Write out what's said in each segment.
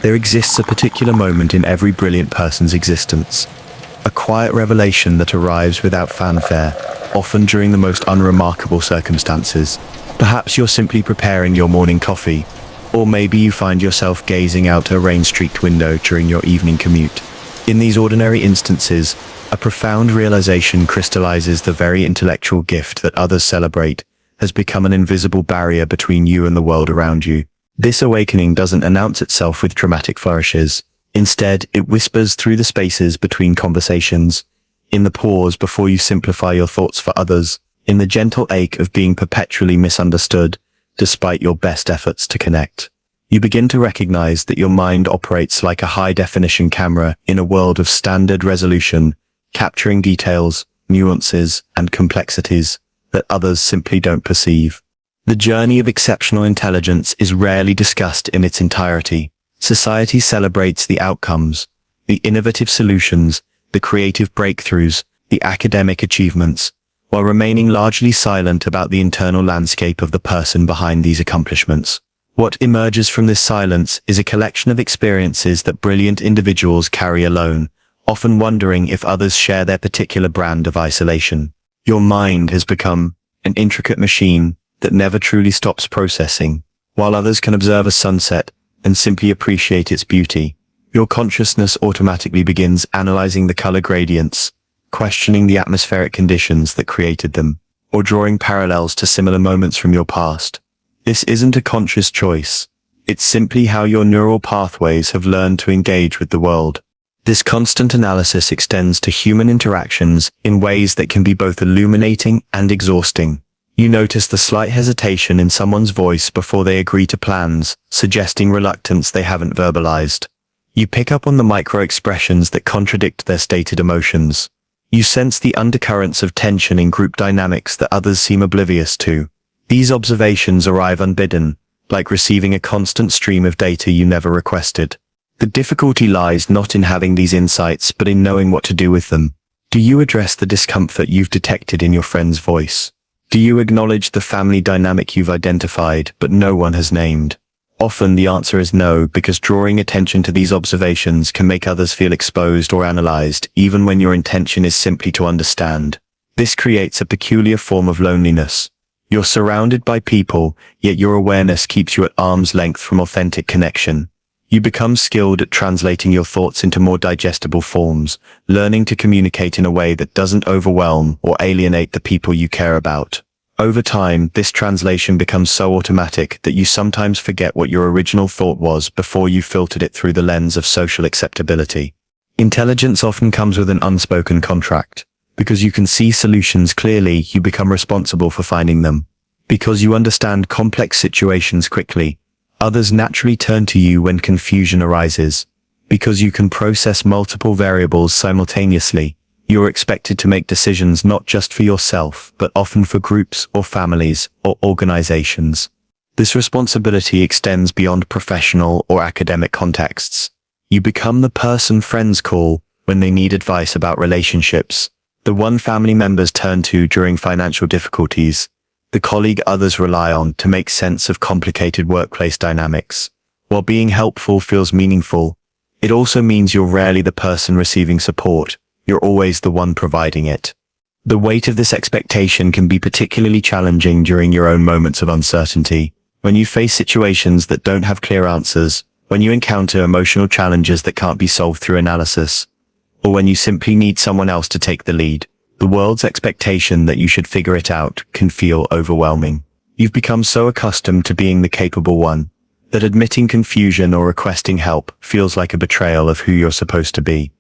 There exists a particular moment in every brilliant person's existence. A quiet revelation that arrives without fanfare, often during the most unremarkable circumstances. Perhaps you're simply preparing your morning coffee, or maybe you find yourself gazing out a rain-streaked window during your evening commute. In these ordinary instances, a profound realization crystallizes. The very intellectual gift that others celebrate has become an invisible barrier between you and the world around you. This awakening doesn't announce itself with dramatic flourishes. Instead, it whispers through the spaces between conversations, in the pause before you simplify your thoughts for others, in the gentle ache of being perpetually misunderstood, despite your best efforts to connect. You begin to recognize that your mind operates like a high-definition camera in a world of standard resolution, capturing details, nuances, and complexities that others simply don't perceive. The journey of exceptional intelligence is rarely discussed in its entirety. Society celebrates the outcomes, the innovative solutions, the creative breakthroughs, the academic achievements, while remaining largely silent about the internal landscape of the person behind these accomplishments. What emerges from this silence is a collection of experiences that brilliant individuals carry alone, often wondering if others share their particular brand of isolation. Your mind has become an intricate machine that never truly stops processing. While others can observe a sunset and simply appreciate its beauty, your consciousness automatically begins analyzing the color gradients, questioning the atmospheric conditions that created them, or drawing parallels to similar moments from your past. This isn't a conscious choice. It's simply how your neural pathways have learned to engage with the world. This constant analysis extends to human interactions in ways that can be both illuminating and exhausting. You notice the slight hesitation in someone's voice before they agree to plans, suggesting reluctance they haven't verbalized. You pick up on the micro-expressions that contradict their stated emotions. You sense the undercurrents of tension in group dynamics that others seem oblivious to. These observations arrive unbidden, like receiving a constant stream of data you never requested. The difficulty lies not in having these insights, but in knowing what to do with them. Do you address the discomfort you've detected in your friend's voice? Do you acknowledge the family dynamic you've identified, but no one has named? Often the answer is no, because drawing attention to these observations can make others feel exposed or analyzed, even when your intention is simply to understand. This creates a peculiar form of loneliness. You're surrounded by people, yet your awareness keeps you at arm's length from authentic connection. You become skilled at translating your thoughts into more digestible forms, learning to communicate in a way that doesn't overwhelm or alienate the people you care about. Over time, this translation becomes so automatic that you sometimes forget what your original thought was before you filtered it through the lens of social acceptability. Intelligence often comes with an unspoken contract. Because you can see solutions clearly, you become responsible for finding them. Because you understand complex situations quickly, others naturally turn to you when confusion arises. Because you can process multiple variables simultaneously, you're expected to make decisions not just for yourself, but often for groups or families or organizations. This responsibility extends beyond professional or academic contexts. You become the person friends call when they need advice about relationships, the one family members turn to during financial difficulties, the colleague others rely on to make sense of complicated workplace dynamics. While being helpful feels meaningful, it also means you're rarely the person receiving support, you're always the one providing it. The weight of this expectation can be particularly challenging during your own moments of uncertainty, when you face situations that don't have clear answers, when you encounter emotional challenges that can't be solved through analysis, or when you simply need someone else to take the lead. The world's expectation that you should figure it out can feel overwhelming. You've become so accustomed to being the capable one, that admitting confusion or requesting help feels like a betrayal of who you're supposed to be.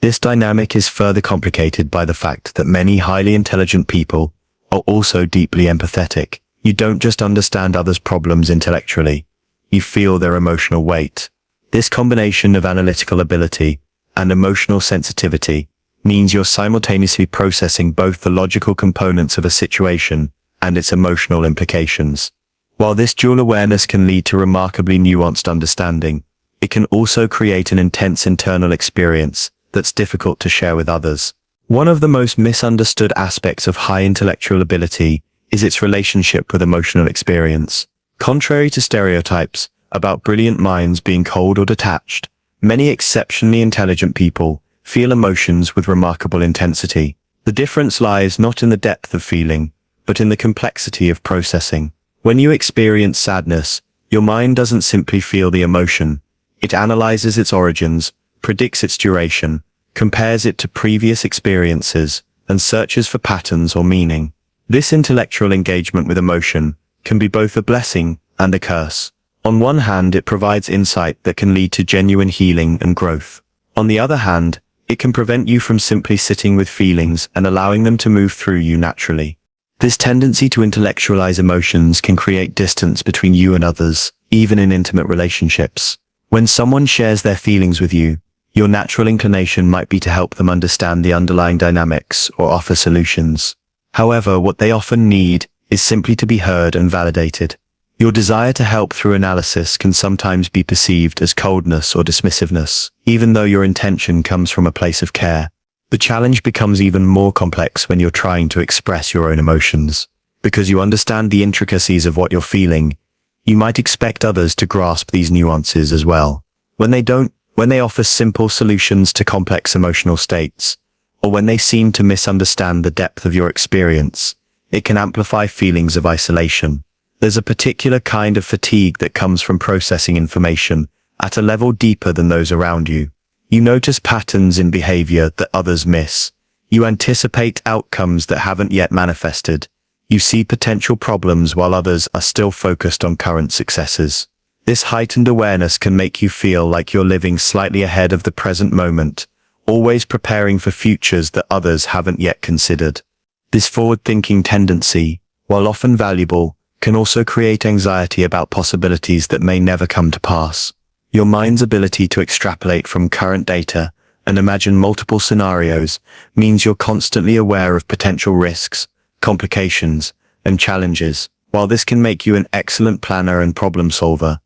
This dynamic is further complicated by the fact that many highly intelligent people are also deeply empathetic. You don't just understand others' problems intellectually, you feel their emotional weight. This combination of analytical ability and emotional sensitivity means you're simultaneously processing both the logical components of a situation and its emotional implications. While this dual awareness can lead to remarkably nuanced understanding, it can also create an intense internal experience that's difficult to share with others. One of the most misunderstood aspects of high intellectual ability is its relationship with emotional experience. Contrary to stereotypes, about brilliant minds being cold or detached. Many exceptionally intelligent people feel emotions with remarkable intensity. The difference lies not in the depth of feeling, but in the complexity of processing. When you experience sadness, your mind doesn't simply feel the emotion. It analyzes its origins, predicts its duration, compares it to previous experiences, and searches for patterns or meaning. This intellectual engagement with emotion can be both a blessing and a curse. On one hand, it provides insight that can lead to genuine healing and growth. On the other hand, it can prevent you from simply sitting with feelings and allowing them to move through you naturally. This tendency to intellectualize emotions can create distance between you and others, even in intimate relationships. When someone shares their feelings with you, your natural inclination might be to help them understand the underlying dynamics or offer solutions. However, what they often need is simply to be heard and validated. Your desire to help through analysis can sometimes be perceived as coldness or dismissiveness, even though your intention comes from a place of care. The challenge becomes even more complex when you're trying to express your own emotions. Because you understand the intricacies of what you're feeling, you might expect others to grasp these nuances as well. When they don't, when they offer simple solutions to complex emotional states, or when they seem to misunderstand the depth of your experience, it can amplify feelings of isolation. There's a particular kind of fatigue that comes from processing information at a level deeper than those around you. You notice patterns in behavior that others miss. You anticipate outcomes that haven't yet manifested. You see potential problems while others are still focused on current successes. This heightened awareness can make you feel like you're living slightly ahead of the present moment, always preparing for futures that others haven't yet considered. This forward-thinking tendency, while often valuable, can also create anxiety about possibilities that may never come to pass. Your mind's ability to extrapolate from current data and imagine multiple scenarios means you're constantly aware of potential risks, complications, and challenges. While this can make you an excellent planner and problem solver,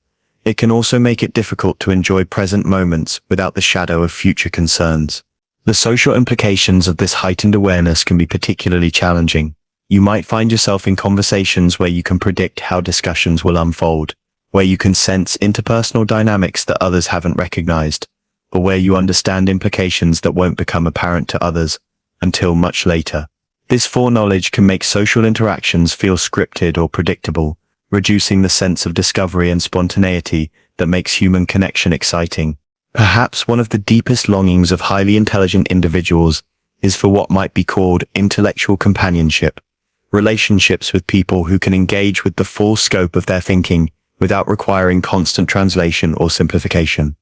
it can also make it difficult to enjoy present moments without the shadow of future concerns. The social implications of this heightened awareness can be particularly challenging. You might find yourself in conversations where you can predict how discussions will unfold, where you can sense interpersonal dynamics that others haven't recognized, or where you understand implications that won't become apparent to others until much later. This foreknowledge can make social interactions feel scripted or predictable, reducing the sense of discovery and spontaneity that makes human connection exciting. Perhaps one of the deepest longings of highly intelligent individuals is for what might be called intellectual companionship, relationships with people who can engage with the full scope of their thinking without requiring constant translation or simplification.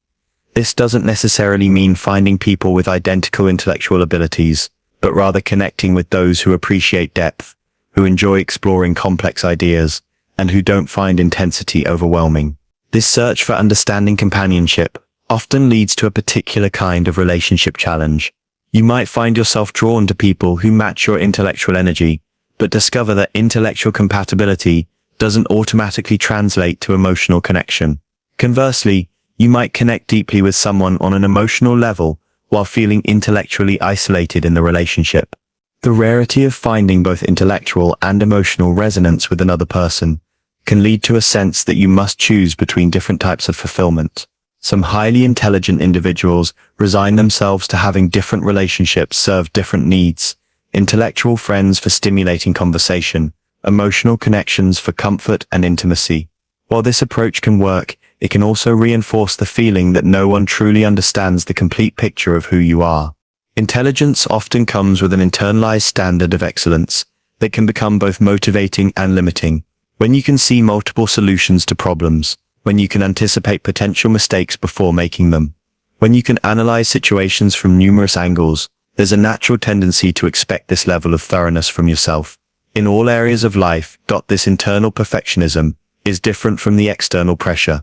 This doesn't necessarily mean finding people with identical intellectual abilities, but rather connecting with those who appreciate depth, who enjoy exploring complex ideas, and who don't find intensity overwhelming. This search for understanding companionship often leads to a particular kind of relationship challenge. You might find yourself drawn to people who match your intellectual energy, but discover that intellectual compatibility doesn't automatically translate to emotional connection. Conversely, you might connect deeply with someone on an emotional level while feeling intellectually isolated in the relationship. The rarity of finding both intellectual and emotional resonance with another person can lead to a sense that you must choose between different types of fulfillment. Some highly intelligent individuals resign themselves to having different relationships serve different needs: intellectual friends for stimulating conversation, emotional connections for comfort and intimacy. While this approach can work, it can also reinforce the feeling that no one truly understands the complete picture of who you are. Intelligence often comes with an internalized standard of excellence that can become both motivating and limiting. When you can see multiple solutions to problems, when you can anticipate potential mistakes before making them, when you can analyze situations from numerous angles, there's a natural tendency to expect this level of thoroughness from yourself. In all areas of life, this internal perfectionism is different from the external pressure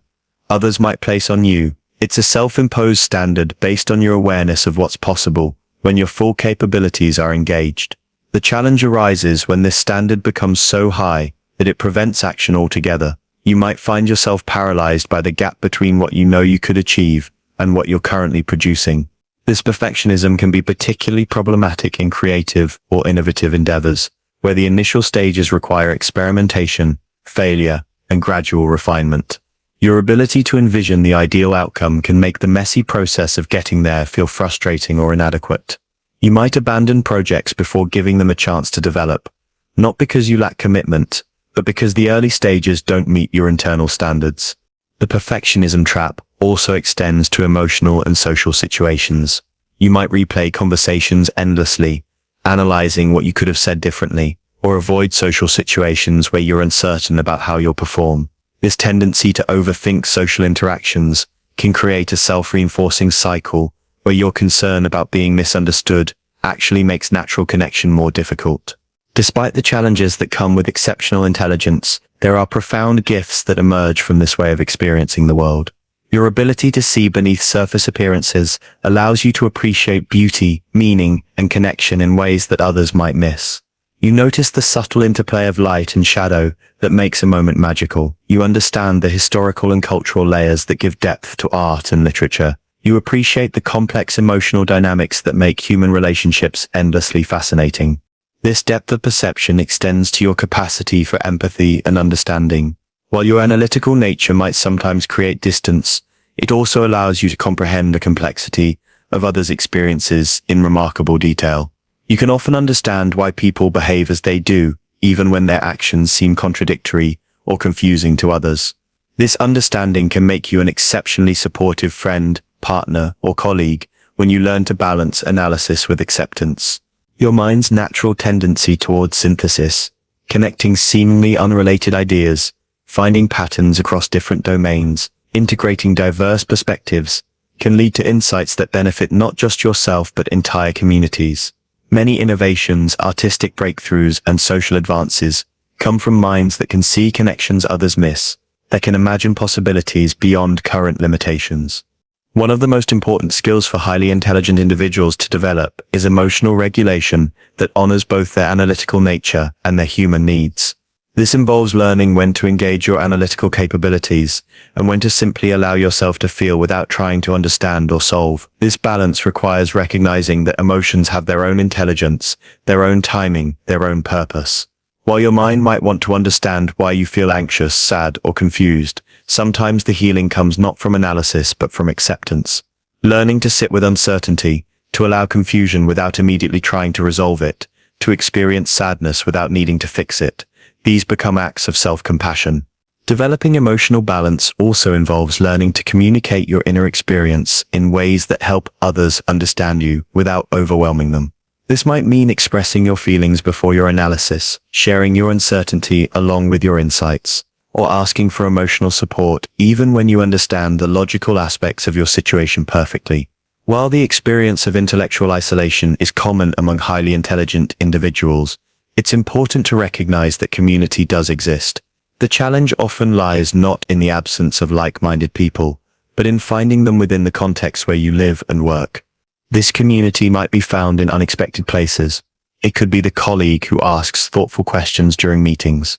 others might place on you. It's a self-imposed standard based on your awareness of what's possible when your full capabilities are engaged. The challenge arises when this standard becomes so high that it prevents action altogether. You might find yourself paralyzed by the gap between what you know you could achieve and what you're currently producing. This perfectionism can be particularly problematic in creative or innovative endeavors, where the initial stages require experimentation, failure, and gradual refinement. Your ability to envision the ideal outcome can make the messy process of getting there feel frustrating or inadequate. You might abandon projects before giving them a chance to develop, not because you lack commitment, but because the early stages don't meet your internal standards. The perfectionism trap also extends to emotional and social situations. You might replay conversations endlessly, analyzing what you could have said differently, or avoid social situations where you're uncertain about how you'll perform. This tendency to overthink social interactions can create a self-reinforcing cycle where your concern about being misunderstood actually makes natural connection more difficult. Despite the challenges that come with exceptional intelligence, there are profound gifts that emerge from this way of experiencing the world. Your ability to see beneath surface appearances allows you to appreciate beauty, meaning, and connection in ways that others might miss. You notice the subtle interplay of light and shadow that makes a moment magical. You understand the historical and cultural layers that give depth to art and literature. You appreciate the complex emotional dynamics that make human relationships endlessly fascinating. This depth of perception extends to your capacity for empathy and understanding. While your analytical nature might sometimes create distance, it also allows you to comprehend the complexity of others' experiences in remarkable detail. You can often understand why people behave as they do, even when their actions seem contradictory or confusing to others. This understanding can make you an exceptionally supportive friend, partner, or colleague when you learn to balance analysis with acceptance. Your mind's natural tendency towards synthesis, connecting seemingly unrelated ideas, finding patterns across different domains, integrating diverse perspectives, can lead to insights that benefit not just yourself but entire communities. Many innovations, artistic breakthroughs, and social advances come from minds that can see connections others miss, that can imagine possibilities beyond current limitations. One of the most important skills for highly intelligent individuals to develop is emotional regulation that honors both their analytical nature and their human needs. This involves learning when to engage your analytical capabilities and when to simply allow yourself to feel without trying to understand or solve. This balance requires recognizing that emotions have their own intelligence, their own timing, their own purpose. While your mind might want to understand why you feel anxious, sad, or confused, sometimes the healing comes not from analysis but from acceptance. Learning to sit with uncertainty, to allow confusion without immediately trying to resolve it, to experience sadness without needing to fix it. These become acts of self-compassion. Developing emotional balance also involves learning to communicate your inner experience in ways that help others understand you without overwhelming them. This might mean expressing your feelings before your analysis, sharing your uncertainty along with your insights, or asking for emotional support even when you understand the logical aspects of your situation perfectly. While the experience of intellectual isolation is common among highly intelligent individuals, it's important to recognize that community does exist. The challenge often lies not in the absence of like-minded people, but in finding them within the context where you live and work. This community might be found in unexpected places. It could be the colleague who asks thoughtful questions during meetings,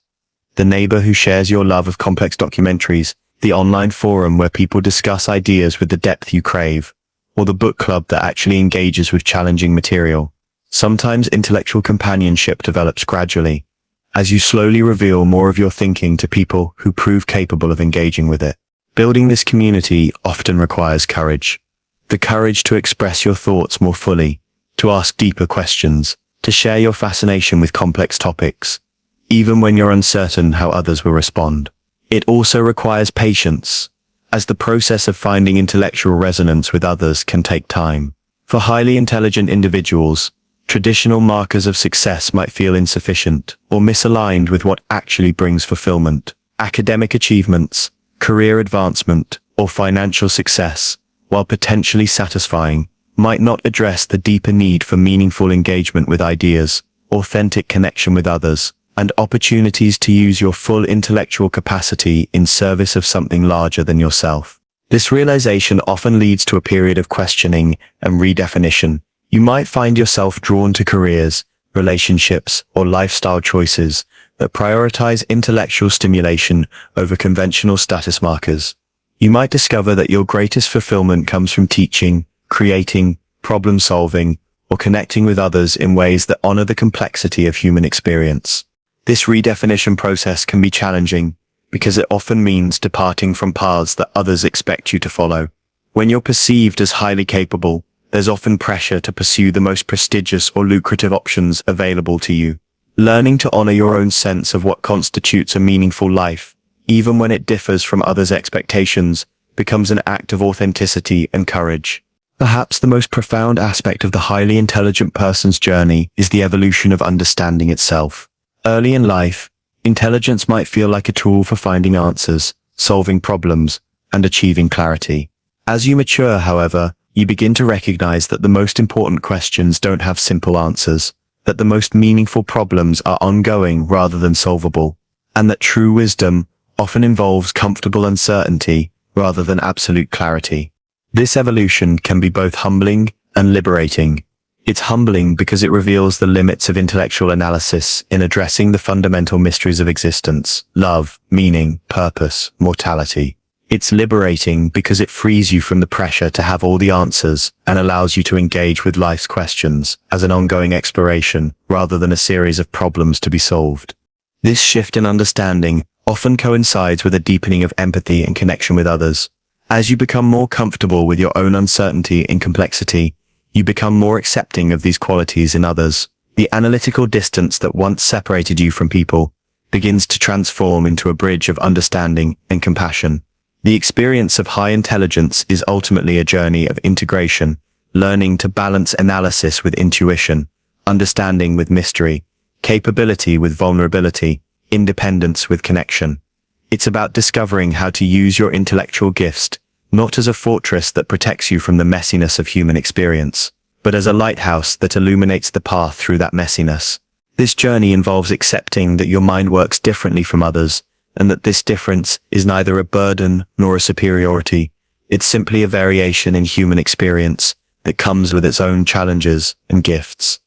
the neighbor who shares your love of complex documentaries, the online forum where people discuss ideas with the depth you crave, or the book club that actually engages with challenging material. Sometimes intellectual companionship develops gradually, as you slowly reveal more of your thinking to people who prove capable of engaging with it. Building this community often requires courage. The courage to express your thoughts more fully, to ask deeper questions, to share your fascination with complex topics, even when you're uncertain how others will respond. It also requires patience, as the process of finding intellectual resonance with others can take time. For highly intelligent individuals, traditional markers of success might feel insufficient or misaligned with what actually brings fulfillment. Academic achievements, career advancement, or financial success, while potentially satisfying, might not address the deeper need for meaningful engagement with ideas, authentic connection with others, and opportunities to use your full intellectual capacity in service of something larger than yourself. This realization often leads to a period of questioning and redefinition. You might find yourself drawn to careers, relationships, or lifestyle choices that prioritize intellectual stimulation over conventional status markers. You might discover that your greatest fulfillment comes from teaching, creating, problem-solving, or connecting with others in ways that honor the complexity of human experience. This redefinition process can be challenging because it often means departing from paths that others expect you to follow. When you're perceived as highly capable, there's often pressure to pursue the most prestigious or lucrative options available to you. Learning to honor your own sense of what constitutes a meaningful life, even when it differs from others' expectations, becomes an act of authenticity and courage. Perhaps the most profound aspect of the highly intelligent person's journey is the evolution of understanding itself. Early in life, intelligence might feel like a tool for finding answers, solving problems, and achieving clarity. As you mature, however, you begin to recognize that the most important questions don't have simple answers, that the most meaningful problems are ongoing rather than solvable, and that true wisdom often involves comfortable uncertainty rather than absolute clarity. This evolution can be both humbling and liberating. It's humbling because it reveals the limits of intellectual analysis in addressing the fundamental mysteries of existence: love, meaning, purpose, mortality. It's liberating because it frees you from the pressure to have all the answers and allows you to engage with life's questions as an ongoing exploration rather than a series of problems to be solved. This shift in understanding often coincides with a deepening of empathy and connection with others. As you become more comfortable with your own uncertainty and complexity, you become more accepting of these qualities in others. The analytical distance that once separated you from people begins to transform into a bridge of understanding and compassion. The experience of high intelligence is ultimately a journey of integration, learning to balance analysis with intuition, understanding with mystery, capability with vulnerability, independence with connection. It's about discovering how to use your intellectual gifts, not as a fortress that protects you from the messiness of human experience, but as a lighthouse that illuminates the path through that messiness. This journey involves accepting that your mind works differently from others, and that this difference is neither a burden nor a superiority. It's simply a variation in human experience that comes with its own challenges and gifts.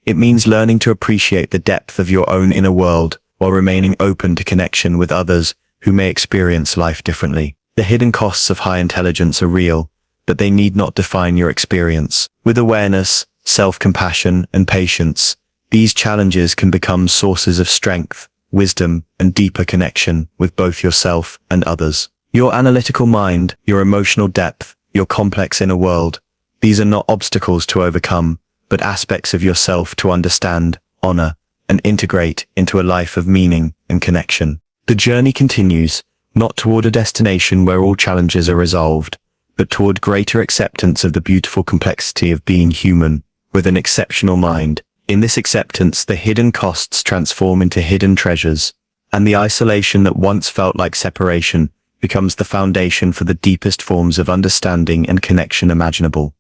It means learning to appreciate the depth of your own inner world while remaining open to connection with others who may experience life differently. The hidden costs of high intelligence are real, but they need not define your experience. With awareness, self-compassion, and patience, these challenges can become sources of strength, wisdom, and deeper connection with both yourself and others. Your analytical mind, your emotional depth, your complex inner world, these are not obstacles to overcome, but aspects of yourself to understand, honor, and integrate into a life of meaning and connection. The journey continues, not toward a destination where all challenges are resolved, but toward greater acceptance of the beautiful complexity of being human, with an exceptional mind. In this acceptance, the hidden costs transform into hidden treasures, and the isolation that once felt like separation becomes the foundation for the deepest forms of understanding and connection imaginable.